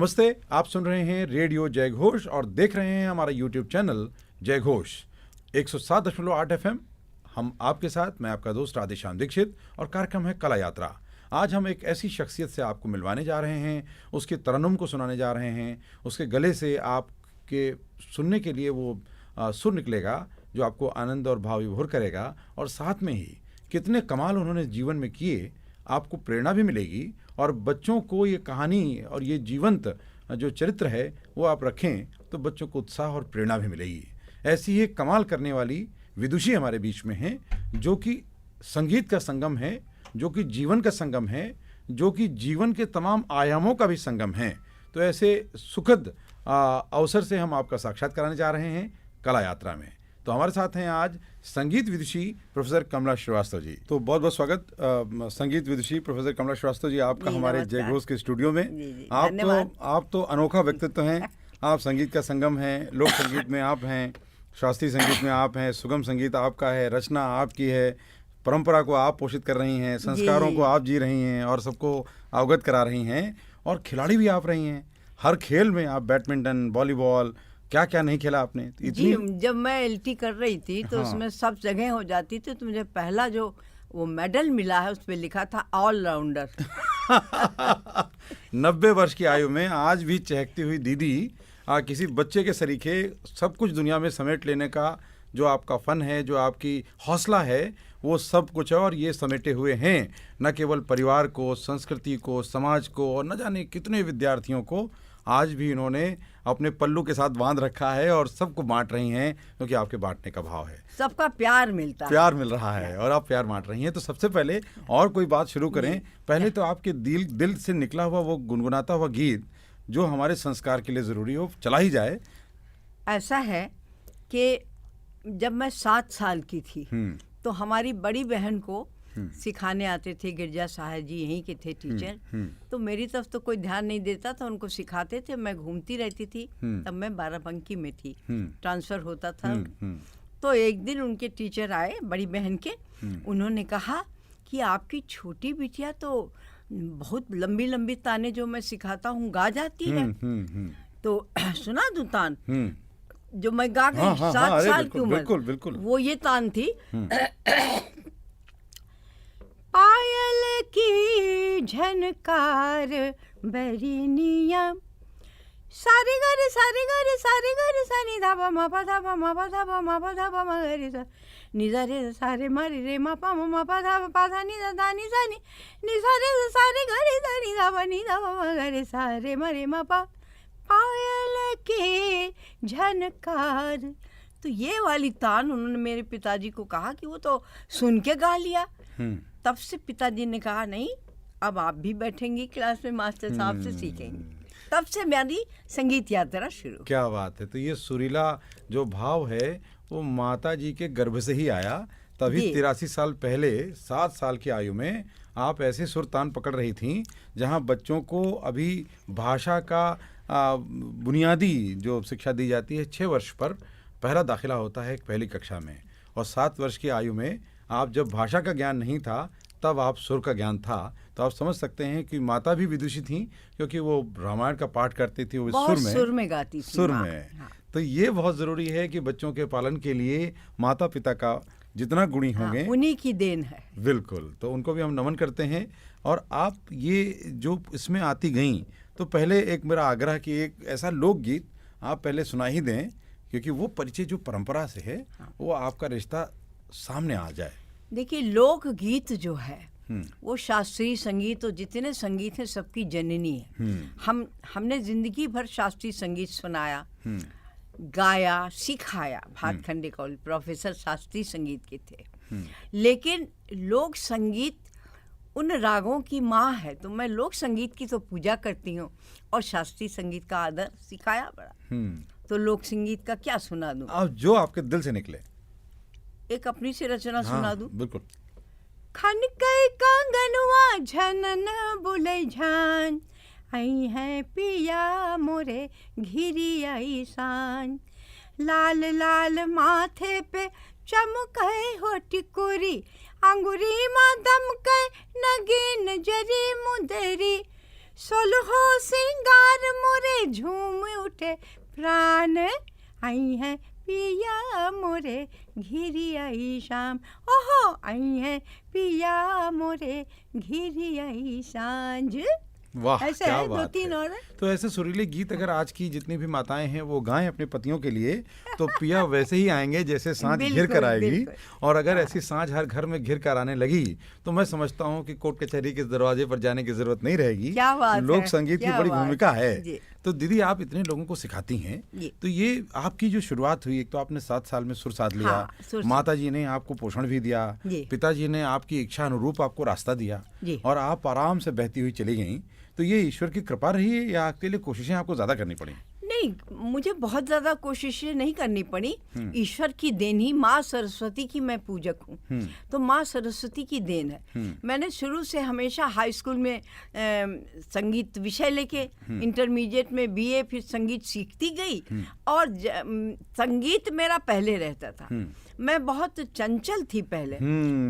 नमस्ते, आप सुन रहे हैं रेडियो जय घोष और देख रहे हैं हमारा यूट्यूब चैनल जय घोष 107.8 FM। हम आपके साथ, मैं आपका दोस्त राधेश्याम दीक्षित और कार्यक्रम है कला यात्रा। आज हम एक ऐसी शख्सियत से आपको मिलवाने जा रहे हैं, उसके तरन्नुम को सुनाने जा रहे हैं। उसके गले से आपके सुनने के लिए वो सुर निकलेगा जो आपको आनंद और भाव विभोर करेगा, और साथ में ही कितने कमाल उन्होंने जीवन में किए, आपको प्रेरणा भी मिलेगी। और बच्चों को ये कहानी और ये जीवंत जो चरित्र है वो आप रखें तो बच्चों को उत्साह और प्रेरणा भी मिलेगी। ऐसी ही एक कमाल करने वाली विदुषी हमारे बीच में हैं, जो कि संगीत का संगम है, जो कि जीवन का संगम है, जो कि जीवन के तमाम आयामों का भी संगम है। तो ऐसे सुखद अवसर से हम आपका साक्षात कराने जा रहे हैं कला यात्रा में। तो हमारे साथ हैं आज संगीत विदुषी प्रोफेसर कमला श्रीवास्तव जी। तो बहुत बहुत स्वागत संगीत विदुषी प्रोफेसर कमला श्रीवास्तव जी आपका हमारे जय घोष के स्टूडियो में। आप तो अनोखा व्यक्तित्व हैं। आप संगीत का संगम हैं, लोक संगीत में आप हैं, शास्त्रीय संगीत में आप हैं, सुगम संगीत आपका है, रचना आपकी है, परंपरा को आप पोषित कर रही हैं, संस्कारों को आप जी रही हैं और सबको अवगत करा रही हैं, और खिलाड़ी भी आप रही हैं। हर खेल में आप बैडमिंटन, वॉलीबॉल, क्या क्या नहीं खेला आपने जी। जब मैं एलटी कर रही थी तो उसमें सब जगह हो जाती थी, तो मुझे पहला जो वो मेडल मिला है उस पर लिखा था ऑलराउंडर। 90 वर्ष की आयु में आज भी चहकती हुई दीदी किसी बच्चे के सरीखे सब कुछ दुनिया में समेट लेने का जो आपका फन है, जो आपकी हौसला है, वो सब कुछ है। और ये समेटे हुए हैं न केवल परिवार को, संस्कृति को, समाज को, और न जाने कितने विद्यार्थियों को आज भी इन्होंने अपने पल्लू के साथ बांध रखा है और सबको बांट रही हैं, क्योंकि आपके बांटने का भाव है, सबका प्यार मिलता है, प्यार मिल रहा है और आप प्यार बांट रही हैं। तो सबसे पहले और कोई बात शुरू करें, पहले तो आपके दिल से निकला हुआ वो गुनगुनाता हुआ गीत जो हमारे संस्कार के लिए ज़रूरी हो, चला ही जाए। ऐसा है कि जब मैं 7 साल की थी तो हमारी बड़ी बहन को सिखाने आते थे गिरजा साहब जी, यहीं के थे टीचर। तो मेरी तरफ तो कोई ध्यान नहीं देता था, उनको सिखाते थे, मैं घूमती रहती थी। तब मैं बाराबंकी में थी, ट्रांसफ़र होता था। तो एक दिन उनके टीचर आए, बड़ी बहन के, उन्होंने कहा कि आपकी छोटी बिटिया तो बहुत लंबी लंबी ताने जो मैं सिखाता हूँ गा जाती है। तो सुना दूँ तान जो मैं गा गई 7 साल की उम्र। बिल्कुल बिल्कुल। वो ये तान थी, पायल की झनकार बरनिया, सारे गरे सारे गरे सारे गरे सानी धाबा मापा धाबा मापा धाबा मापा धाबा मगरे सा निजा रे सारे मारे रे मापा मापा धाबा पाधा निजा दानी सानी निजा रे सारे गरे दानी धाबा नी धाबा मगरे सारे मारे मापा, पायल के झनकार। तो ये वाली तान उन्होंने मेरे पिताजी को कहा कि वो तो सुन के गा लिया। तब से पिताजी ने कहा नहीं, अब आप भी बैठेंगी क्लास में, मास्टर साहब से सीखेंगी। तब से मेरी संगीत यात्रा शुरू। क्या बात है। तो ये सुरीला जो भाव है वो माता जी के गर्भ से ही आया। तभी 83 साल पहले 7 साल की आयु में आप ऐसे सुर तान पकड़ रही थीं जहां बच्चों को अभी भाषा का बुनियादी जो शिक्षा दी जाती है 6 वर्ष पर पहला दाखिला होता है पहली कक्षा में, और 7 वर्ष की आयु में आप जब भाषा का ज्ञान नहीं था तब आप सुर का ज्ञान था। तो आप समझ सकते हैं कि माता भी विदुषी थी, क्योंकि वो रामायण का पाठ करती थी, वो सुर में गाती थी, सुर में। हाँ। तो ये बहुत ज़रूरी है कि बच्चों के पालन के लिए माता पिता का जितना गुणी होंगे, उन्हीं की देन है। बिल्कुल। तो उनको भी हम नमन करते हैं। और आप ये जो इसमें आती गईं, तो पहले एक मेरा आग्रह कि एक ऐसा लोकगीत आप पहले सुना ही दें, क्योंकि वो परिचय जो परंपरा से है वो आपका रिश्ता सामने आ जाए। देखिए, लोक गीत जो है वो शास्त्रीय संगीत और जितने संगीत हैं सबकी जननी है। हमने जिंदगी भर शास्त्रीय संगीत सुनाया, गाया, सिखाया। भातखंडे कॉलेज प्रोफेसर शास्त्रीय संगीत के थे। लेकिन लोक संगीत उन रागों की माँ है, तो मैं लोक संगीत की तो पूजा करती हूँ और शास्त्रीय संगीत का आदर सिखाया बड़ा। तो लोक संगीत का क्या सुना दूँ? अब जो आपके दिल से निकले एक अपनी से रचना सुना दूँ। बिल्कुल। खन कई कंगनवा झनन बुले झान, आई है पिया मोरे घिरी आई शान, लाल लाल माथे पे चमके हो टिकुरी, अंगुरी माँ दमके नगीन जरी मुदरी, सोलहो सिंगार मोरे झूम उठे प्राण, आई है पिया मोरे घिरी आई शाम, ओहो आई है पिया मोरे घिरी आई सांझ। वाह, ऐसे क्या है बात 2-3 है। और। तो ऐसे सुरीले गीत अगर आज की जितनी भी माताएं हैं वो गाएं अपने पतियों के लिए, तो पिया वैसे ही आएंगे जैसे सांझ घिर कर बिल्कुल, आएगी। बिल्कुल। और अगर ऐसी सांझ हर घर में घिर कर आने लगी तो मैं समझता हूँ कि कोर्ट कचहरी के दरवाजे पर जाने की जरूरत नहीं रहेगी। क्या बात लोक है, संगीत की क्या बड़ी बात भूमिका है। जी। तो दीदी, आप इतने लोगों को सिखाती हैं, जी। तो ये आपकी जो शुरुआत हुई, एक तो आपने 7 साल में सुर साध लिया, हाँ, सुर साध। माता जी ने आपको पोषण भी दिया, जी। पिताजी ने आपकी इच्छा अनुरूप आपको रास्ता दिया, जी। और आप आराम से बहती हुई चली गई। तो ये ईश्वर की कृपा रही है या आपके लिए कोशिशें आपको ज्यादा करनी पड़ी? नहीं, मुझे बहुत ज़्यादा कोशिशें नहीं करनी पड़ी। ईश्वर की देन ही, माँ सरस्वती की मैं पूजक हूँ, तो माँ सरस्वती की देन है। मैंने शुरू से हमेशा हाई स्कूल में संगीत विषय लेके, इंटरमीडिएट में बीए, फिर संगीत सीखती गई, और संगीत मेरा पहले रहता था। मैं बहुत चंचल थी पहले,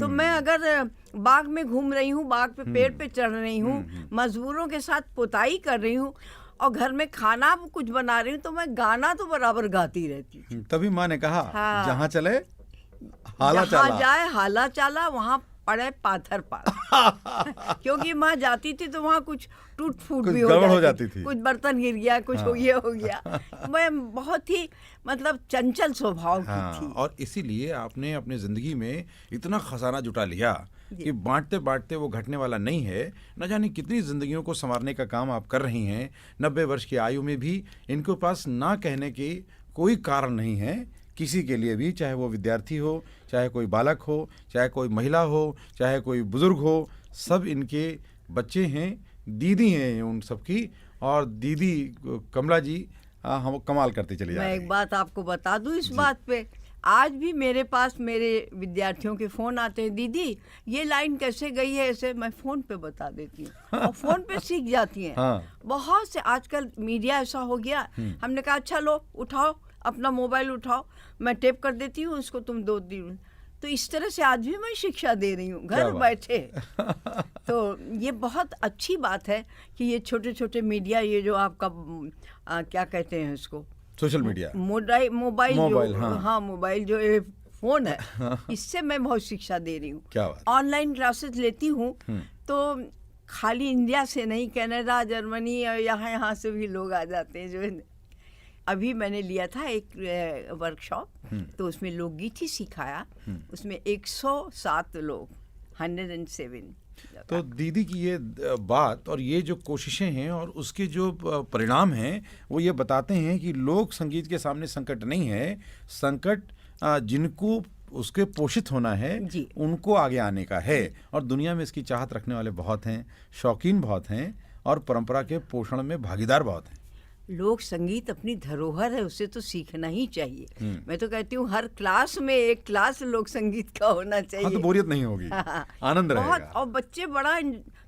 तो मैं अगर बाग में घूम रही हूँ, बाग पे पेड़ पे चढ़ रही हूँ, मजदूरों के साथ पुताई कर रही हूँ, और घर में खाना कुछ बना रही हूँ, तो मैं गाना तो बराबर गाती रहती थी। तभी माँ ने कहा, हाँ। जहाँ चले हाला जहाँ चाला। जाए हाला चाला, वहाँ पड़े पाथर पाला। क्योंकि माँ जाती थी तो वहाँ कुछ टूट फूट कुछ भी गड़बड़ हो हो जाती जाती थी। कुछ बर्तन गिर गया, कुछ ये हो गया। मैं बहुत ही मतलब चंचल स्वभाव की हाँ, थी। और इसीलिए आपने अपनी जिंदगी में इतना खजाना जुटा लिया कि बांटते बांटते वो घटने वाला नहीं है। न जाने कितनी जिंदगियों को संवारने का काम आप कर रही हैं। 90 वर्ष की आयु में भी इनके पास ना कहने की कोई कारण नहीं है किसी के लिए भी, चाहे वो विद्यार्थी हो, चाहे कोई बालक हो, चाहे कोई महिला हो, चाहे कोई बुजुर्ग हो, सब इनके बच्चे हैं, दीदी हैं उन सबकी। और दीदी कमला जी हम कमाल करते चले जा मैं रहे एक हैं। बात आपको बता दूं इस बात पे, आज भी मेरे पास मेरे विद्यार्थियों के फ़ोन आते हैं, दीदी ये लाइन कैसे गई है, ऐसे मैं फ़ोन पे बता देती हूँ, और फ़ोन पे सीख जाती हैं। हाँ। बहुत से आजकल मीडिया ऐसा हो गया, हमने कहा अच्छा लो उठाओ अपना मोबाइल उठाओ, मैं टेप कर देती हूँ उसको, तुम 2 दिन। तो इस तरह से आज भी मैं शिक्षा दे रही हूँ घर बैठे। तो ये बहुत अच्छी बात है कि ये छोटे छोटे मीडिया, ये जो आपका क्या कहते हैं उसको, सोशल मीडिया, मोबाइल जो, हाँ। हाँ मोबाइल जो ये फोन है, इससे मैं बहुत शिक्षा दे रही हूँ। क्या बात। ऑनलाइन क्लासेस लेती हूँ, तो खाली इंडिया से नहीं, कनाडा, जर्मनी और यहाँ से भी लोग आ जाते हैं। जो अभी मैंने लिया था एक वर्कशॉप, तो उसमें लोकगीत ही सिखाया, उसमें 107 लोग, 107। तो दीदी की ये बात और ये जो कोशिशें हैं और उसके जो परिणाम हैं, वो ये बताते हैं कि लोक संगीत के सामने संकट नहीं है, संकट जिनको उसके पोषित होना है उनको आगे आने का है। और दुनिया में इसकी चाहत रखने वाले बहुत हैं, शौकीन बहुत हैं, और परंपरा के पोषण में भागीदार बहुत हैं। लोक संगीत अपनी धरोहर है, उसे तो सीखना ही चाहिए। मैं तो कहती हूँ हर क्लास में एक क्लास लोक संगीत का होना चाहिए। हाँ, तो बोरियत नहीं होगी, आनंद रहेगा। और बच्चे बड़ा,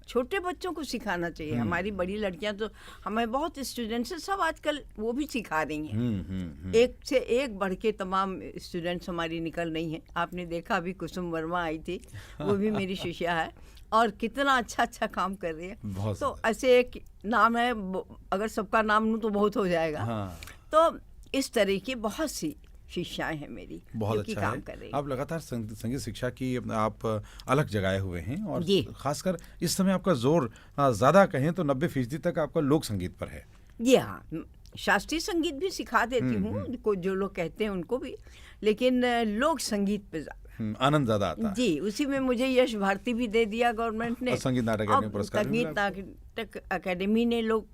छोटे बच्चों को सिखाना चाहिए। हमारी बड़ी लड़कियां तो, हमें बहुत स्टूडेंट्स हैं, सब आजकल वो भी सिखा रही हैं। एक से एक बढ़ के तमाम स्टूडेंट्स हमारी निकल रही हैं। आपने देखा अभी कुसुम वर्मा आई थी, वो भी मेरी शिष्या है, और कितना अच्छा अच्छा काम कर रही है। तो ऐसे एक नाम है, अगर सबका नाम लूँ तो बहुत हो जाएगा। हाँ। तो इस तरह की बहुत सी शिष्याएं हैं मेरी, बहुत जो कि अच्छा काम है। कर रही हैं। आप लगातार संगीत शिक्षा की आप अलग जगाए हुए हैं, और जी। खासकर इस समय आपका जोर ज़्यादा कहें तो 90% तक आपका लोक संगीत पर है। जी हाँ, शास्त्रीय संगीत भी सिखा देती हूँ, जो लोग कहते हैं उनको भी, लेकिन लोक संगीत पे आनंद ज़्यादा आता है। जी। उसी में मुझे यश भारती भी दे दिया गवर्नमेंट ने, संगीत नाटक अकादमी पुरस्कार भी मिला। संगीत नाटक अकेडमी ने लोग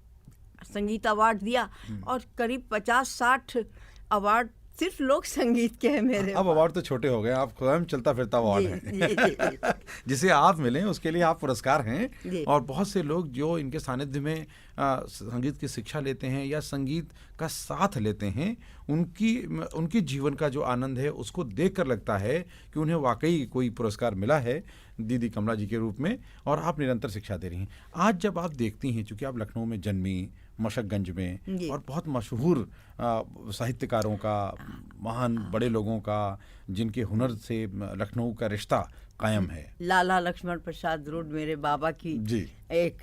संगीत अवार्ड दिया, और करीब 50-60 अवार्ड सिर्फ लोक संगीत के हैं मेरे। अब अवार्ड तो छोटे हो गए, आप स्वयं चलता फिरता अवार्ड है। जिसे आप मिले उसके लिए आप पुरस्कार हैं। और बहुत से लोग जो इनके सानिध्य में संगीत की शिक्षा लेते हैं या संगीत का साथ लेते हैं, उनकी जीवन का जो आनंद है उसको देखकर लगता है कि उन्हें वाकई कोई पुरस्कार मिला है दीदी कमला जी के रूप में, और आप निरंतर शिक्षा दे रही हैं। आज जब आप देखती हैं, चूँकि आप लखनऊ में जन्मी, मशकगंज में, जी। और बहुत मशहूर साहित्यकारों का, महान बड़े लोगों का, जिनके हुनर से लखनऊ का रिश्ता कायम है। लाला लक्ष्मण प्रसाद रोड मेरे बाबा की जी। एक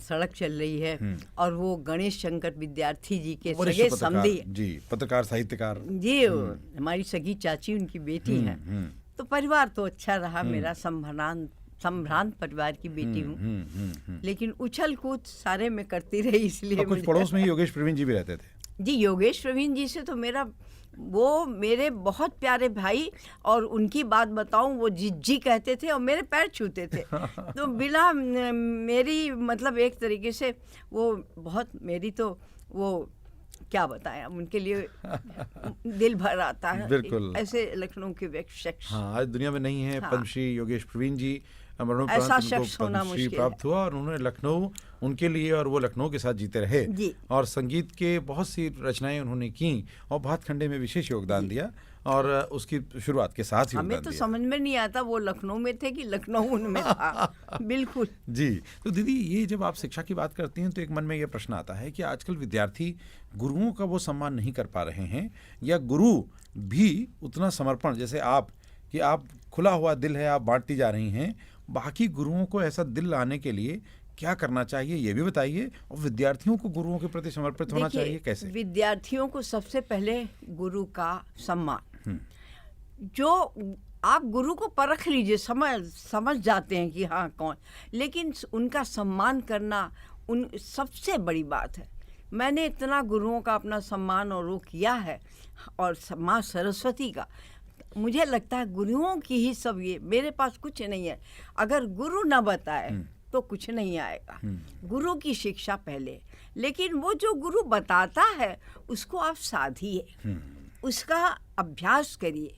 सड़क चल रही है, और वो गणेश शंकर विद्यार्थी जी के वरिष्ठ सगे पत्रकार, समधी जी, पत्रकार साहित्यकार जी, हमारी सगी चाची उनकी बेटी हैं। तो परिवार तो अच्छा रहा मेरा, संभ्रांत परिवार की बेटी हूँ, लेकिन उछल कूद सारे में करती रही, इसलिए और कुछ पड़ोस में ही योगेश प्रवीण जी भी रहते थे। जी, योगेश प्रवीण जी से तो वो मेरे बहुत प्यारे भाई, और उनकी बात बताऊं, वो जिज्जी कहते थे और मेरे पैर छूते थे। तो बिना मेरी मतलब एक तरीके से वो बहुत, मेरी तो वो क्या बताएं, अब उनके लिए दिल भर आता है। बिल्कुल। ऐसे लखनऊ के व्यक्ति शख्स, हाँ, आज दुनिया में नहीं है। हाँ। पद्मश्री योगेश प्रवीण जी, ऐसा शख्स होना पद्मश्री मुश्किल प्राप्त हुआ, और उन्होंने लखनऊ उनके लिए, और वो लखनऊ के साथ जीते रहे। जी। और संगीत के बहुत सी रचनाएं उन्होंने की, और भातखंडे में विशेष योगदान दिया, और उसकी शुरुआत के साथ ही हमें योगदान तो दिया। समझ में नहीं आता वो लखनऊ में थे कि लखनऊ उनमें था। बिल्कुल जी। तो दीदी, ये जब आप शिक्षा की बात करती हैं तो एक मन में ये प्रश्न आता है कि आजकल विद्यार्थी गुरुओं का वो सम्मान नहीं कर पा रहे हैं, या गुरु भी उतना समर्पण, जैसे आप, कि आप खुला हुआ दिल है, आप बांटती जा रही हैं, बाकी गुरुओं को ऐसा दिल लाने के लिए क्या करना चाहिए, ये भी बताइए। और विद्यार्थियों को गुरुओं के प्रति समर्पित होना देखिए, चाहिए कैसे? विद्यार्थियों को सबसे पहले गुरु का सम्मान, जो आप गुरु को परख लीजिए, समझ जाते हैं कि हाँ कौन, लेकिन उनका सम्मान करना उन सबसे बड़ी बात है। मैंने इतना गुरुओं का अपना सम्मान और वो किया है, और माँ सरस्वती का, मुझे लगता है गुरुओं की ही सब, ये मेरे पास कुछ नहीं है। अगर गुरु न बताए तो कुछ नहीं आएगा। गुरु की शिक्षा पहले, लेकिन वो जो गुरु बताता है उसको आप साधिए, उसका अभ्यास करिए,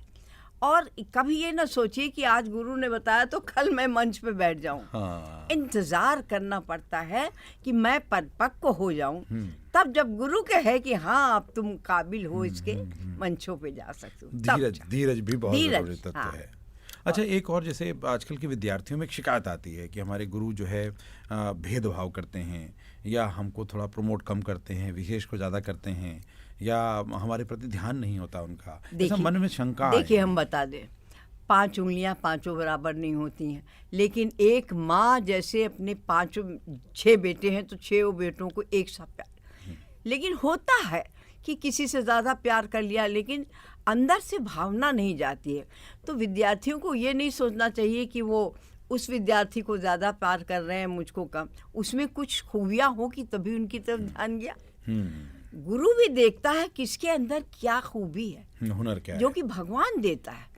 और कभी ये ना सोचिए कि आज गुरु ने बताया तो कल मैं मंच पे बैठ जाऊं। हाँ। इंतजार करना पड़ता है कि मैं परिपक्व हो जाऊं, तब जब गुरु कहे कि हाँ अब तुम काबिल हो इसके, मंचों पे जा सकते हो। धीरज भी बहुत जरूरी तत्व हाँ। है। अच्छा, एक और, जैसे आजकल के विद्यार्थियों में एक शिकायत आती है कि हमारे गुरु जो है भेदभाव करते हैं, या हमको थोड़ा प्रमोट कम करते हैं, विशेष को ज़्यादा करते हैं, या हमारे प्रति ध्यान नहीं होता उनका, ऐसा मन में शंका है। देखिए, हम बता दें, 5 उंगलियां पांचों बराबर नहीं होती हैं, लेकिन एक माँ जैसे अपने 6 बेटे हैं तो 6 बेटों को एक साथ प्यार, लेकिन होता है कि किसी से ज़्यादा प्यार कर लिया, लेकिन अंदर से भावना नहीं जाती है। तो विद्यार्थियों को ये नहीं सोचना चाहिए कि वो उस विद्यार्थी को ज़्यादा प्यार कर रहे हैं, मुझको कम। उसमें कुछ खूबियाँ हो कि तभी उनकी तरफ ध्यान गया। गुरु भी देखता है किसके अंदर क्या खूबी है, हुनर क्या जो है। कि भगवान देता है।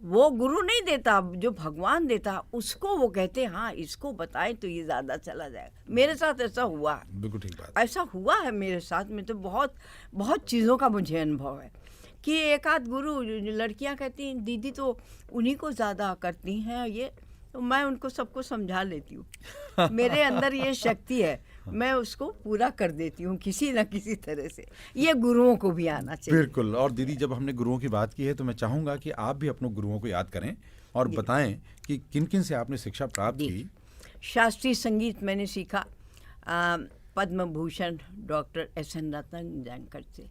वो गुरु नहीं देता, जो भगवान देता है उसको वो कहते हैं हाँ इसको बताएं तो ये ज़्यादा चला जाएगा। मेरे साथ ऐसा हुआ है। बिल्कुल ठीक बात। ऐसा हुआ है मेरे साथ में, तो बहुत बहुत चीज़ों का मुझे अनुभव है कि एक आध गुरु, लड़कियां कहती हैं दीदी तो उन्हीं को ज़्यादा करती हैं ये, तो मैं उनको सबको समझा लेती हूँ। मेरे अंदर ये शक्ति है, मैं उसको पूरा कर देती हूँ किसी न किसी तरह से। ये गुरुओं को भी आना चाहिए। बिल्कुल। और दीदी, जब हमने गुरुओं की बात की है तो मैं चाहूँगा कि आप भी अपने गुरुओं को याद करें और बताएं कि किन किन से आपने शिक्षा प्राप्त की। शास्त्रीय संगीत मैंने सीखा पद्म भूषण डॉक्टर एस.एन. रत्नाकर से।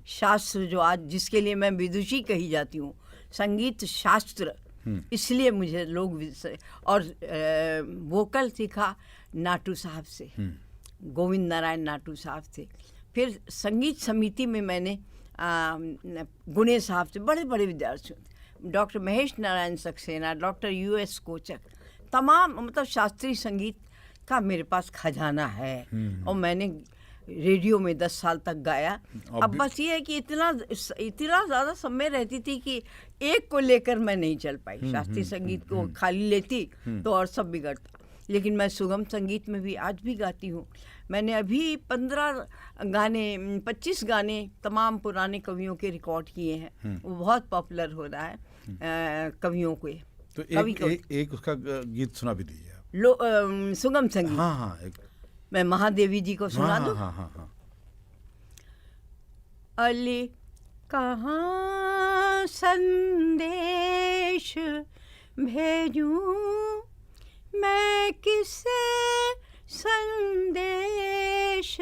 शास्त्र जो आज जिसके लिए मैं विदुषी कही जाती हूँ, संगीत शास्त्र, इसलिए मुझे लोग और वोकल सीखा नाटू साहब से, गोविंद नारायण नाटू साहब से। फिर संगीत समिति में मैंने गुणे साहब से, बड़े बड़े विद्यार्थी, doctor Mahesh Narayan Saxena, doctor U.S. कोचक, तमाम मतलब शास्त्रीय संगीत का मेरे पास खजाना है। और मैंने रेडियो में 10 साल तक गाया। अब बस ये है कि इतना ज़्यादा समय रहती थी कि एक को लेकर मैं नहीं चल पाई। शास्त्रीय संगीत को खाली लेती तो और सब बिगड़ता। लेकिन मैं सुगम संगीत में भी आज भी गाती हूँ। मैंने अभी 25 गाने तमाम पुराने कवियों के रिकॉर्ड किए हैं। वो बहुत पॉपुलर हो रहा है कवियों को। तो एक उसका गीत सुना भी दीजिए आप। सुगम संगीत। हाँ हाँ, मैं महादेवी जी को सुना दूं। हाँ हाँ हाँ। अली कहाँ संदेश भेजूं, मैं किसे संदेश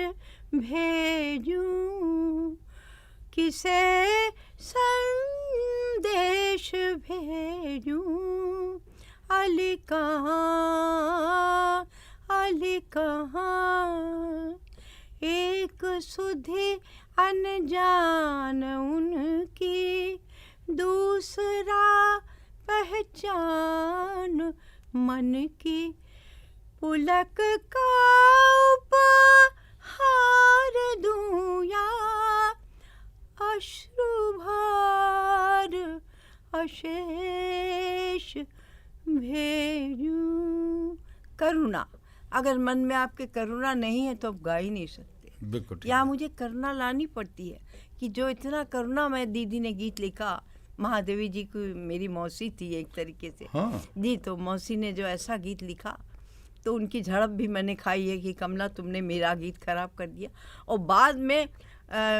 भेजूं, किसे संदेश भेजूं, अली कहाँ, अली कहाँ, एक सुधि अनजान उनकी, दूसरा पहचान मन की, पुलक का उपहार दूं या अश्रुभार अशेष भेजूं। करुणा, अगर मन में आपके करुणा नहीं है तो आप गा ही नहीं सकते। बिल्कुल ठीक या है। मुझे करुणा लानी पड़ती है कि जो इतना करुणा में दीदी ने गीत लिखा, महादेवी जी की मेरी मौसी थी एक तरीके से। हाँ। जी, तो मौसी ने जो ऐसा गीत लिखा तो उनकी झड़प भी मैंने खाई है कि कमला तुमने मेरा गीत खराब कर दिया। और बाद में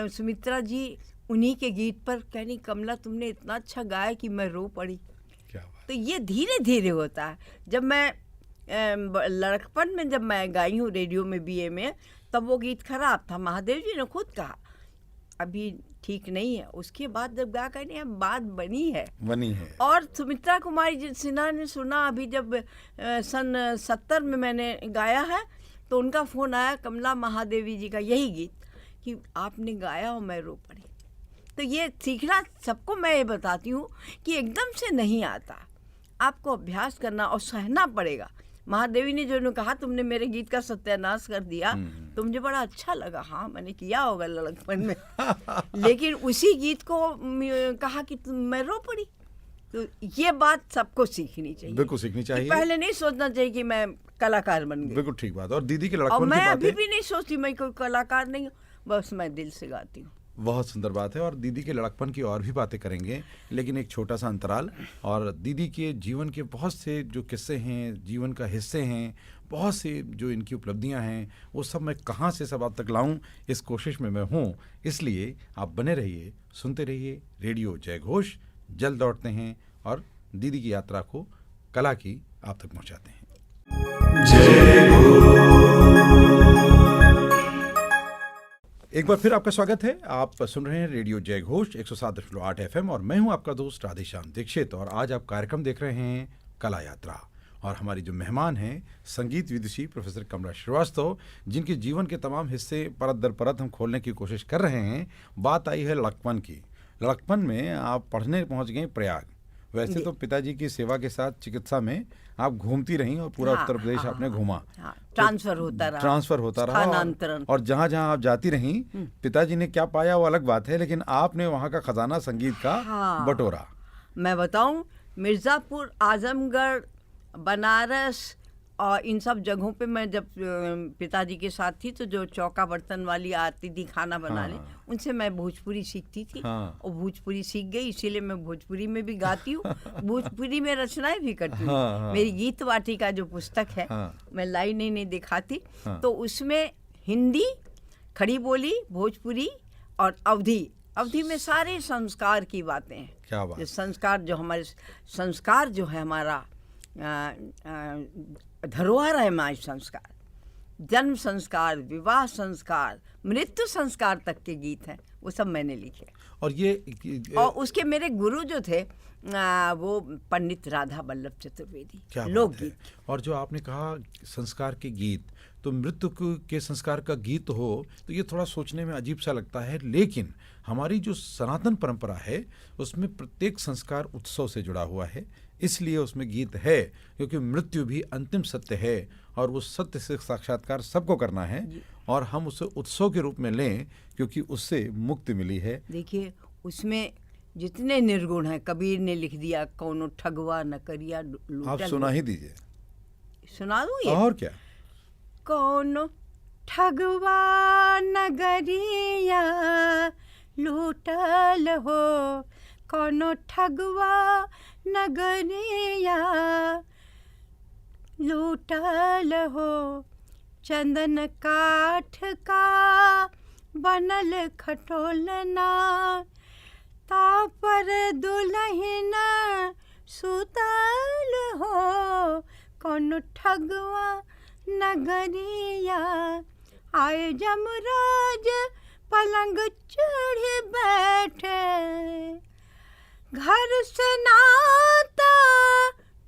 सुमित्रा जी उन्हीं के गीत पर कहनी, कमला तुमने इतना अच्छा गाया कि मैं रो पड़ी। क्या बात। तो ये धीरे धीरे होता है। जब मैं लड़कपन में जब मैं गाई हूँ रेडियो में बीए में, तब वो गीत खराब था, महादेव जी ने खुद कहा अभी ठीक नहीं है। उसके बाद जब गा कर नहीं बात बनी है और सुमित्रा कुमारी सिन्हा ने सुना। अभी जब सन 70 में मैंने गाया है तो उनका फ़ोन आया, कमला महादेवी जी का यही गीत कि आपने गाया और मैं रो पड़ी। तो ये सीखना सबको मैं ये बताती हूँ कि एकदम से नहीं आता, आपको अभ्यास करना और सहना पड़ेगा। महादेवी ने जो कहा तुमने मेरे गीत का सत्यानाश कर दिया, तो मुझे बड़ा अच्छा लगा। हाँ, मैंने किया होगा लड़कपन में लेकिन उसी गीत को कहा कि मैं रो पड़ी। तो ये बात सबको सीखनी चाहिए। बिल्कुल सीखनी चाहिए। पहले नहीं सोचना चाहिए कि मैं कलाकार बन गई। बिल्कुल ठीक बात। और दीदी के लड़कपन और की मैं बातें, अभी भी नहीं सोचती मैं कोई कलाकार नहीं हूँ, बस मैं दिल से गाती हूँ। बहुत सुंदर बात है। और दीदी के लड़कपन की और भी बातें करेंगे, लेकिन एक छोटा सा अंतराल। और दीदी के जीवन के बहुत से जो किस्से हैं, जीवन का हिस्से हैं, बहुत से जो इनकी उपलब्धियां हैं, वो सब मैं कहाँ से सब आप तक लाऊं, इस कोशिश में मैं हूँ। इसलिए आप बने रहिए, सुनते रहिए रेडियो जय घोष। जल्द लौटते हैं और दीदी की यात्रा को, कला की, आप तक पहुँचाते हैं। एक बार फिर आपका स्वागत है। आप सुन रहे हैं रेडियो जय घोष 107.8 FM और मैं हूं आपका दोस्त राधेश्याम दीक्षित। और आज आप कार्यक्रम देख रहे हैं कला यात्रा। और हमारी जो मेहमान हैं संगीत विदुषी प्रोफेसर कमला श्रीवास्तव, जिनके जीवन के तमाम हिस्से परत दर परत हम खोलने की कोशिश कर रहे हैं। बात आई है लड़कपन की। लड़कपन में आप पढ़ने पहुंच गए प्रयाग। वैसे तो पिताजी की सेवा के साथ चिकित्सा में आप घूमती रहीं और पूरा उत्तर प्रदेश आपने घूमा। ट्रांसफर होता रहा और जहाँ जहाँ आप जाती रहीं, पिताजी ने क्या पाया वो अलग बात है, लेकिन आपने वहाँ का खजाना संगीत का बटोरा। मैं बताऊं, मिर्ज़ापुर, आजमगढ़, बनारस और इन सब जगहों पे मैं जब पिताजी के साथ थी तो जो चौका बर्तन वाली आती थी खाना बनाने, उनसे मैं भोजपुरी सीखती थी। और भोजपुरी सीख गई, इसीलिए मैं भोजपुरी में भी गाती हूँ, भोजपुरी में रचनाएं भी करती हूँ। मेरी गीत वाटिका जो पुस्तक है, मैं लाइन नहीं दिखाती, तो उसमें हिंदी, खड़ी बोली, भोजपुरी और अवधी में सारे संस्कार की बातें हैं। क्या बात। संस्कार जो हमारे संस्कार जो है हमारा धरोहर है, हमारे संस्कार, जन्म संस्कार, विवाह संस्कार, मृत्यु संस्कार तक के गीत हैं, वो सब मैंने लिखे। और और उसके मेरे गुरु जो थे वो पंडित राधा वल्लभ चतुर्वेदी, लोकगीत। और जो आपने कहा संस्कार के गीत, तो मृत्यु के संस्कार का गीत हो तो ये थोड़ा सोचने में अजीब सा लगता है, लेकिन हमारी जो सनातन परंपरा है उसमें प्रत्येक संस्कार उत्सव से जुड़ा हुआ है, इसलिए उसमें गीत है, क्योंकि मृत्यु भी अंतिम सत्य है और उस सत्य से साक्षात्कार सबको करना है और हम उसे उत्सव के रूप में लें, क्योंकि उससे मुक्ति मिली है। देखिए, उसमें जितने निर्गुण हैं, कबीर ने लिख दिया, कौनो ठगवा न करिया लूटल। आप सुना ही दीजिए। सुना दूं ये? और क्या। कौनो ठगवा नगरिया लूटल हो, कौनो ठगवा नगरिया लूटल हो, चंदन काठ का बनल खटोलना, तापर दुल्हन सुतल हो, कौन ठगवा नगरिया आए जमराज पलंग चढ़े बैठे, घर से नाता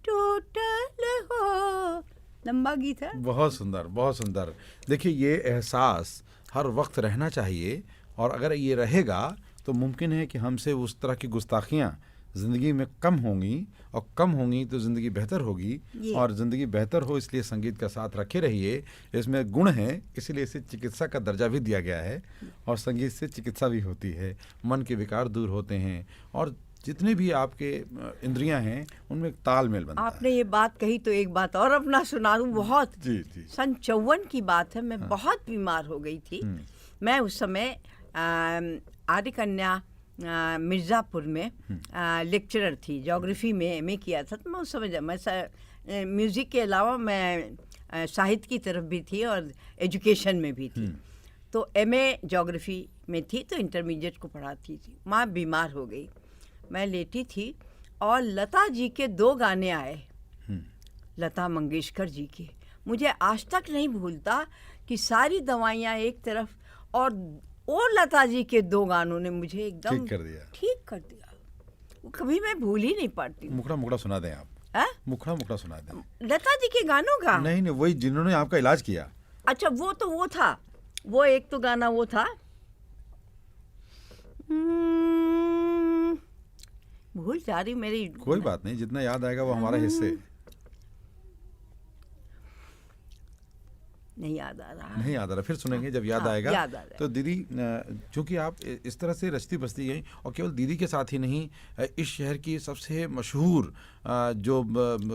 टूटल हो। लंबा गीत है। बहुत सुंदर, बहुत सुंदर। देखिए, ये एहसास हर वक्त रहना चाहिए, और अगर ये रहेगा तो मुमकिन है कि हमसे उस तरह की गुस्ताखियाँ ज़िंदगी में कम होंगी, और कम होंगी तो ज़िंदगी बेहतर होगी, और ज़िंदगी बेहतर हो इसलिए संगीत का साथ रखे रहिए। इसमें गुण हैं, इसलिए इसे चिकित्सा का दर्जा भी दिया गया है, और संगीत से चिकित्सा भी होती है, मन के विकार दूर होते हैं, और जितने भी आपके इंद्रियां हैं उनमें एक तालमेल बनता है। आपने ये बात कही तो एक बात और अपना सुना दूं। बहुत जी जी। सन 54 की बात है, मैं बहुत बीमार हो गई थी। मैं उस समय आर्य कन्या मिर्ज़ापुर में लेक्चरर थी, ज्योग्राफी में एमए किया था। तो मैं उस समय मैं म्यूज़िक के अलावा मैं साहित्य की तरफ भी थी और एजुकेशन में भी थी। तो एमए ज्योग्राफी में थी, तो इंटरमीडिएट को पढ़ाती थी। माँ बीमार हो गई, मैं लेटी थी, और लता जी के 2 गाने आए, लता मंगेशकर जी के। मुझे आज तक नहीं भूलता कि सारी दवाइयाँ एक तरफ, और लता जी के 2 गानों ने मुझे एकदम ठीक कर दिया। वो कभी मैं भूल ही नहीं पाती। मुखड़ा मुखड़ा सुना दें आप। मुखड़ा मुखड़ा सुना दें लता जी के गानों का। नहीं, वही जिन्होंने आपका इलाज किया। अच्छा, वो था, वो एक तो गाना वो था, भूल जा रही मेरी। कोई बात नहीं, जितना याद आएगा वो हमारा हिस्से। नहीं याद आ रहा। नहीं याद आ रहा, फिर सुनेंगे जब याद आएगा। याद आ तो दीदी, चूंकि आप इस तरह से रचती बसती गई, और केवल दीदी के साथ ही नहीं, इस शहर की सबसे मशहूर जो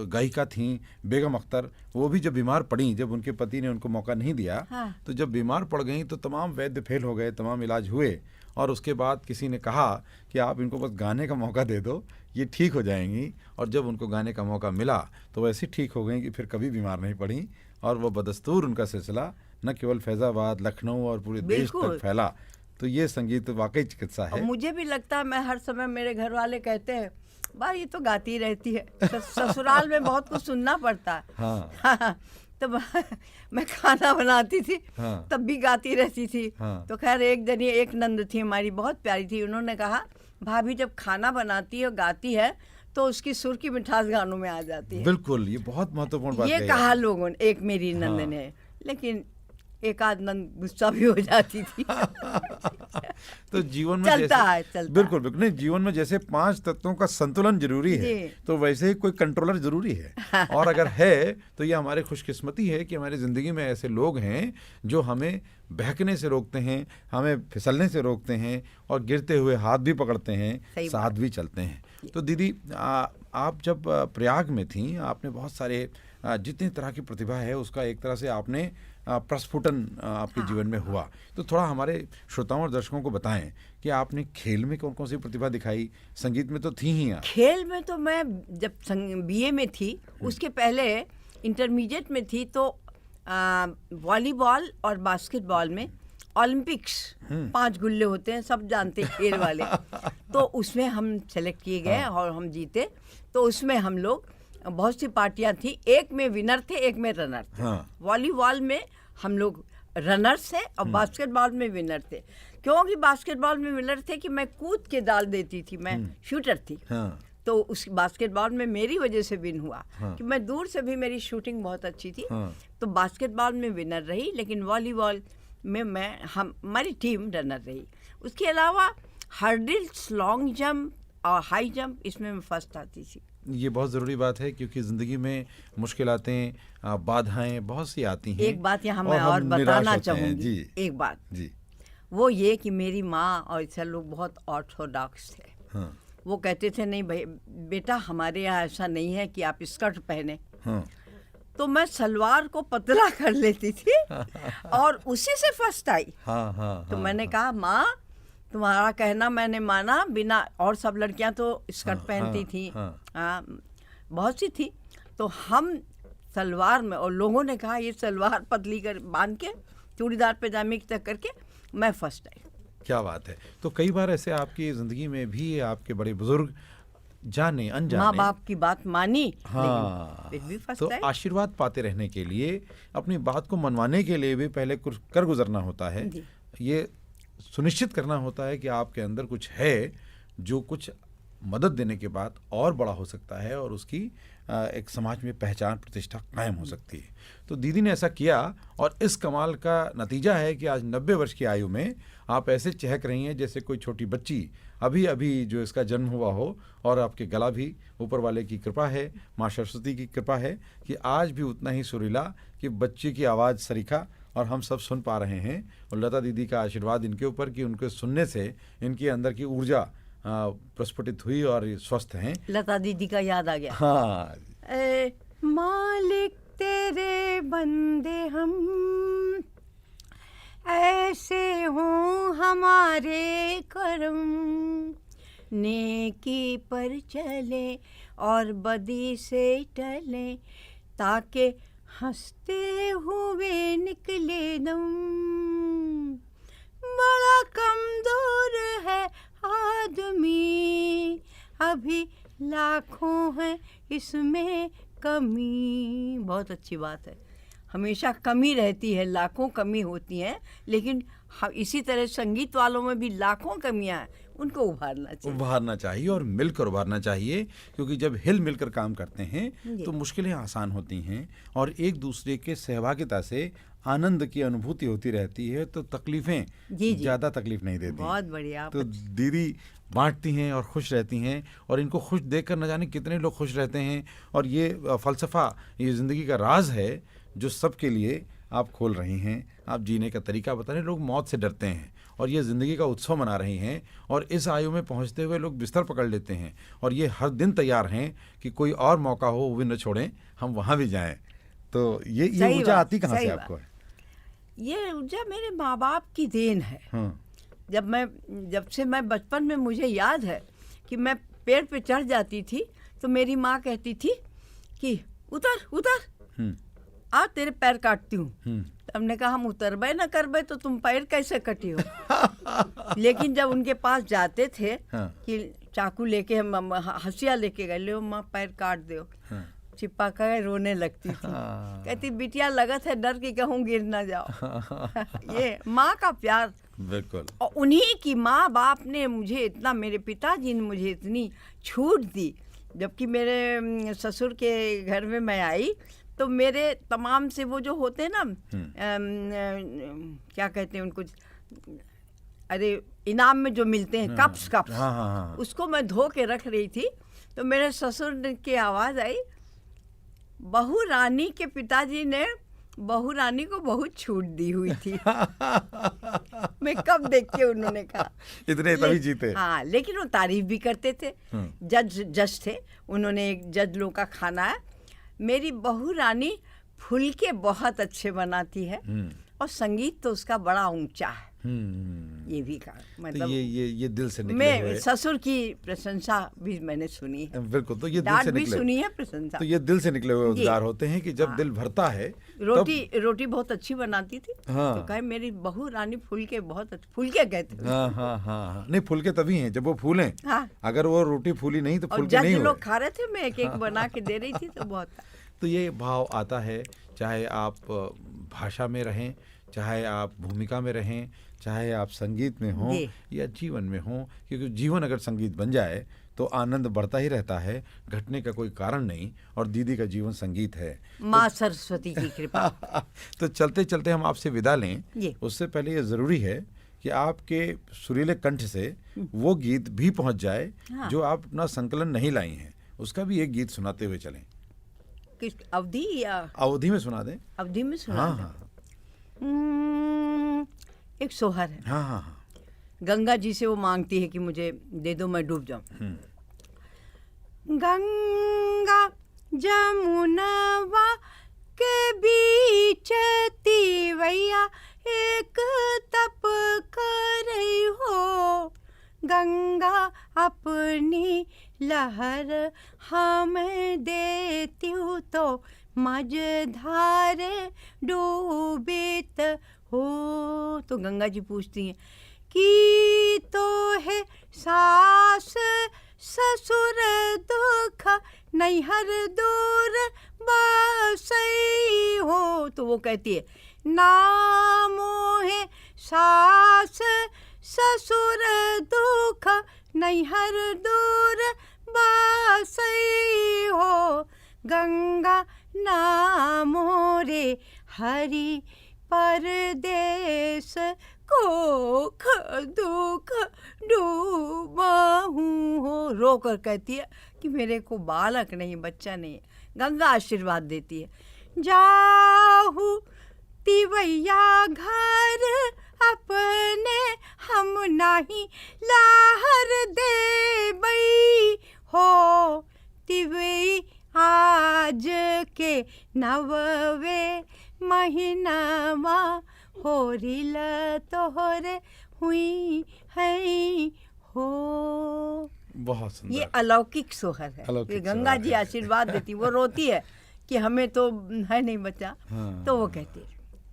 गायिका थीं बेगम अख्तर, वो भी जब बीमार पड़ी, जब उनके पति ने उनको मौका नहीं दिया, तो जब बीमार पड़ गई तो तमाम वैद्य फेल हो गए, तमाम इलाज हुए, और उसके बाद किसी ने कहा कि आप इनको बस गाने का मौका दे दो, ये ठीक हो जाएंगी। और जब उनको गाने का मौका मिला तो वैसे ठीक हो गई कि फिर कभी बीमार नहीं पड़ी, और वो बदस्तूर उनका सिलसिला न केवल फैज़ाबाद, लखनऊ और पूरे देश तक फैला। तो ये संगीत वाकई चिकित्सा है। मुझे भी लगता है, मैं हर समय, मेरे घर वाले कहते हैं, भाई ये तो गाती रहती है। ससुराल में बहुत कुछ सुनना पड़ता है। हाँ। तो मैं खाना बनाती थी, तब भी गाती रहती थी। तो खैर एक दिन ये एक नंद थी हमारी, बहुत प्यारी थी, उन्होंने कहा, भाभी जब खाना बनाती है और गाती है तो उसकी सुर की मिठास गानों में आ जाती है। बिल्कुल, ये बहुत महत्वपूर्ण बात है। ये कहा लोगों ने, एक मेरी नंद ने, लेकिन एक आध नंद गुस्सा भी हो जाती थी। तो जीवन में चलता है। बिल्कुल बिल्कुल। नहीं, जीवन में जैसे 5 तत्वों का संतुलन जरूरी है, तो वैसे ही कोई कंट्रोलर जरूरी है। और अगर है तो ये हमारी खुशकिस्मती है कि हमारी ज़िंदगी में ऐसे लोग हैं जो हमें बहकने से रोकते हैं, हमें फिसलने से रोकते हैं, और गिरते हुए हाथ भी पकड़ते हैं, साथ भी चलते हैं। तो दीदी, आप जब प्रयाग में थीं, आपने बहुत सारे जितनी तरह की प्रतिभा है उसका एक तरह से आपने प्रस्फुटन आपके जीवन में हुआ। तो थोड़ा हमारे श्रोताओं और दर्शकों को बताएं कि आपने खेल में कौन कौन सी प्रतिभा दिखाई, संगीत में तो थी ही आप। खेल में तो मैं जब बीए में थी, उसके पहले इंटरमीडिएट में थी, तो वॉलीबॉल और बास्केटबॉल में ओलंपिक्स 5 गुल्ले होते हैं, सब जानते हैं खेल वाले। तो उसमें हम सेलेक्ट किए गए और हम जीते। तो उसमें हम लोग, बहुत सी पार्टियां थी, एक में विनर थे, एक में रनर थे। वॉलीबॉल में हम लोग रनर्स थे और बास्केटबॉल में विनर थे। क्योंकि बास्केटबॉल में विनर थे कि मैं कूद के डाल देती थी, मैं शूटर थी। तो उस बास्केटबॉल में मेरी वजह से विन हुआ कि मैं दूर से भी, मेरी शूटिंग बहुत अच्छी थी। तो बास्केटबॉल में विनर रही, लेकिन वॉलीबॉल में हमारी टीम रनर रही। उसके अलावा हर्डल्स, लॉन्ग जंप और हाई जंप, इसमें मैं फर्स्ट आती थी। ये बहुत ज़रूरी बात है, क्योंकि ज़िंदगी में मुश्किलातें, बाधाएं बहुत सी आती हैं। एक बात यहाँ मैं और बताना चाहूँगी, एक बात जी, वो ये कि मेरी माँ और ऐसे लोग बहुत ऑर्थोडॉक्स थे। वो कहते थे, नहीं भाई बेटा, हमारे यहाँ ऐसा नहीं है कि आप स्कर्ट पहने। तो मैं सलवार को पतला कर लेती थी और उसी से फर्स्ट आई। तो मैंने कहा, माँ तुम्हारा कहना मैंने माना, बिना, और सब लड़कियां तो स्कर्ट पहनती थी, बहुत सी थी, तो हम सलवार में, और लोगों ने कहा ये सलवार पतली कर बांध के चूड़ीदार पैजामे की तक करके मैं फर्स्ट आई। क्या बात है। तो कई बार ऐसे आपकी ज़िंदगी में भी आपके बड़े बुजुर्ग जाने अनजाने माँ बाप की बात मानी, हाँ, लेकिन फिर भी तो फंसता है। आशीर्वाद पाते रहने के लिए, अपनी बात को मनवाने के लिए भी पहले कुछ कर गुजरना होता है। जी। ये सुनिश्चित करना होता है कि आपके अंदर कुछ है जो कुछ मदद देने के बाद और बड़ा हो सकता है और उसकी एक समाज में पहचान प्रतिष्ठा कायम हो सकती है। तो दीदी ने ऐसा किया और इस कमाल का नतीजा है कि आज 90 वर्ष की आयु में आप ऐसे चहक रही हैं जैसे कोई छोटी बच्ची अभी अभी जो इसका जन्म हुआ हो, और आपके गला भी ऊपर वाले की कृपा है, माँ सरस्वती की कृपा है कि आज भी उतना ही सुरीला कि बच्चे की आवाज़ सरीखा और हम सब सुन पा रहे हैं। और लता दीदी का आशीर्वाद इनके ऊपर कि उनके सुनने से इनके अंदर की ऊर्जा प्रस्फुटित हुई और ये स्वस्थ हैं। लता दीदी का याद आ गया। हाँ, मालिक तेरे बंदे हम, ऐसे हों हमारे करम, नेकी पर चले और बदी से टले, ताकि हंसते हुए निकले दम। बड़ा कमजोर है आदमी, अभी लाखों है इसमें कमी। बहुत अच्छी बात है, हमेशा कमी रहती है, लाखों कमी होती हैं, लेकिन इसी तरह संगीत वालों में भी लाखों कमियां हैं, उनको उभारना चाहिए और मिलकर उभारना चाहिए। क्योंकि जब हिल मिलकर काम करते हैं तो मुश्किलें आसान होती हैं और एक दूसरे के सहभागिता से आनंद की अनुभूति होती रहती है, तो तकलीफें ज़्यादा तकलीफ नहीं देती। बहुत बढ़िया। तो दीदी बांटती हैं और खुश रहती हैं, और इनको खुश देखकर न जाने कितने लोग खुश रहते हैं। और ये फ़लसफ़ा, ये ज़िंदगी का राज है जो सबके लिए आप खोल रही हैं। आप जीने का तरीका बता रहे हैं। लोग मौत से डरते हैं और ये ज़िंदगी का उत्सव मना रही हैं, और इस आयु में पहुंचते हुए लोग बिस्तर पकड़ लेते हैं और ये हर दिन तैयार हैं कि कोई और मौका हो वो भी न छोड़ें, हम वहाँ भी जाएं। तो ये ऊर्जा आती कहाँ से आपको है? ये ऊर्जा मेरे माँ बाप की देन है। हाँ। जब से मैं बचपन में, मुझे याद है कि मैं पेड़ पे चढ़ जाती थी तो मेरी माँ कहती थी कि उतर उतर, आ तेरे पैर काटती हूँ। हमने कहा हम उतरबे न करबे तो तुम पैर कैसे कटी हो। लेकिन जब उनके पास जाते थे कि चाकू लेके, हम हंसिया लेके गए, लो माँ पैर काट दो, चिपा कर रोने लगती थी। कहती बिटिया लगत है डर की कहूँ गिर ना जाओ। ये माँ का प्यार। बिल्कुल। और उन्हीं की माँ बाप ने मुझे इतना, मेरे पिताजी ने मुझे इतनी छूट दी। जबकि मेरे ससुर के घर में मैं आई तो मेरे तमाम से वो जो होते हैं ना, क्या कहते हैं उनको, अरे इनाम में जो मिलते हैं, कप्स, उसको मैं धो के रख रही थी तो मेरे ससुर की आवाज़ आई, बहू रानी के पिताजी ने बहू रानी को बहुत छूट दी हुई थी। मैं कब देख के उन्होंने कहा, इतने तभी जीते। हाँ, लेकिन वो तारीफ भी करते थे। जज थे, उन्होंने एक जज लोग का खाना है, मेरी बहू रानी फुलके बहुत अच्छे बनाती है और संगीत तो उसका बड़ा ऊंचा है। ये भी कहा, मतलब तो ये दिल से निकले हुए। मैं ससुर की प्रशंसा भी मैंने सुनी है। बिल्कुल, तो ये दिल से निकले, सुनी है प्रशंसा, तो ये दिल से निकले हुए उद्गार होते हैं कि जब दिल भरता है। रोटी बहुत अच्छी बनाती थी। हाँ। तो कहे मेरी बहू रानी फुलके बहुत अच्छे, फुलके कहते हैं। हाँ, नहीं फुलके तभी हैं जब वो फूलें। हाँ। अगर वो रोटी फूली नहीं तो फुलके नहीं हुए। लोग खा रहे थे, मैं एक एक बना के दे रही थी तो बहुत। तो ये भाव आता है, चाहे आप भाषा में रहें, चाहे आप भूमिका में रहें, चाहे आप संगीत में हों या जीवन में हों, क्योंकि जीवन अगर संगीत बन जाए तो आनंद बढ़ता ही रहता है, घटने का कोई कारण नहीं। और दीदी का जीवन संगीत है, माँ सरस्वती की कृपा। तो चलते चलते हम आपसे विदा लें, उससे पहले ये ज़रूरी है कि आपके सुरीले कंठ से वो गीत भी पहुंच जाए जो आप अपना संकलन नहीं लाई हैं। उसका भी एक गीत सुनाते हुए चलें। किस अवधि या अवधि में सुना दें? अवधि में सुना दें। एक सोहर है। हाँ। गंगा जी से वो मांगती है कि मुझे दे दो, मैं डूब जाऊं। गंगा जमुनवा के बीच तीवैया एक तप कर रही हो, गंगा अपनी लहर हमें देती हूँ तो मझधार डूबित हो। तो गंगा जी पूछती हैं कि तो है सास ससुर दुख नैहर दूर बसई हो। तो वो कहती है ना मोहे सास ससुर दुख नैहर दूर बसई हो। गंगा ना मोरे हरि परदेश कोख दुख डूबहूँ हो। रो कर कहती है कि मेरे को बालक नहीं, बच्चा नहीं है। गंगा आशीर्वाद देती है, जाहू तिवैया घर अपने हम नहीं लाहर देबई हो। तिवई आज के नववे महीनावा होरिल तोहरे हुई है हो। बहुत सुंदर। ये अलौकिक सोहर है। अलौकिक ये गंगा सोहर जी है। आशीर्वाद देती, वो रोती है कि हमें तो है नहीं बच्चा। हाँ। तो वो कहती है,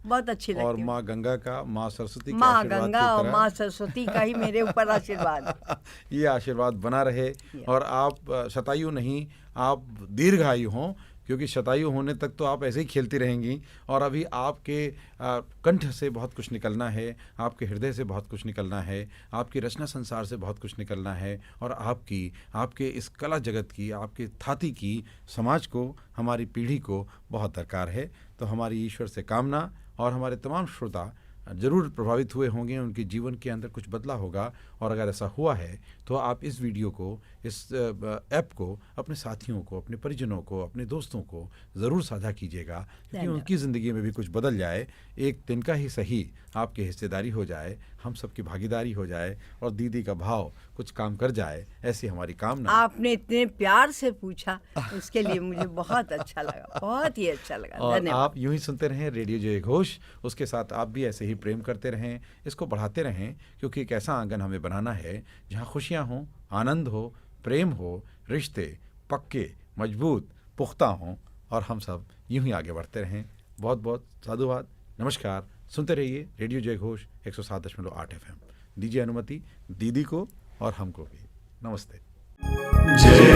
बहुत अच्छी लगती और है। माँ गंगा का, माँ सरस्वती के माँ आशीर्वाद की गंगा और तरह माँ सरस्वती का ही मेरे ऊपर आशीर्वाद है। ये आशीर्वाद बना रहे और आप शतायु नहीं, आप दीर्घायु हों, क्योंकि शतायु होने तक तो आप ऐसे ही खेलती रहेंगी और अभी आपके कंठ से बहुत कुछ निकलना है, आपके हृदय से बहुत कुछ निकलना है, आपकी रचना संसार से बहुत कुछ निकलना है और आपके इस कला जगत की, आपके थाती की समाज को, हमारी पीढ़ी को बहुत दरकार है। तो हमारी ईश्वर से कामना और हमारे तमाम श्रोता ज़रूर प्रभावित हुए होंगे, उनके जीवन के अंदर कुछ बदला होगा और अगर ऐसा हुआ है तो आप इस वीडियो को, इस ऐप को अपने साथियों को, अपने परिजनों को, अपने दोस्तों को ज़रूर साझा कीजिएगा, क्योंकि उनकी ज़िंदगी में भी कुछ बदल जाए, एक दिन का ही सही आपकी हिस्सेदारी हो जाए, हम सबकी भागीदारी हो जाए और दीदी का भाव कुछ काम कर जाए, ऐसी हमारी कामना। आपने इतने प्यार से पूछा, उसके लिए मुझे बहुत अच्छा लगा, बहुत ही अच्छा लगा। और धन्यवाद। आप यूं ही सुनते रहें रेडियो जय घोष, उसके साथ आप भी ऐसे ही प्रेम करते रहें, इसको बढ़ाते रहें, क्योंकि एक ऐसा आंगन हमें बनाना है जहां खुशियां हों, आनंद हो, प्रेम हो, रिश्ते पक्के, मजबूत, पुख्ता हों और हम सब यूं ही आगे बढ़ते रहें। बहुत बहुत साधुवाद, नमस्कार। सुनते रहिए रेडियो जय घोष 107.8 FM। दीजिए अनुमति दीदी को और हमको भी। नमस्ते। जय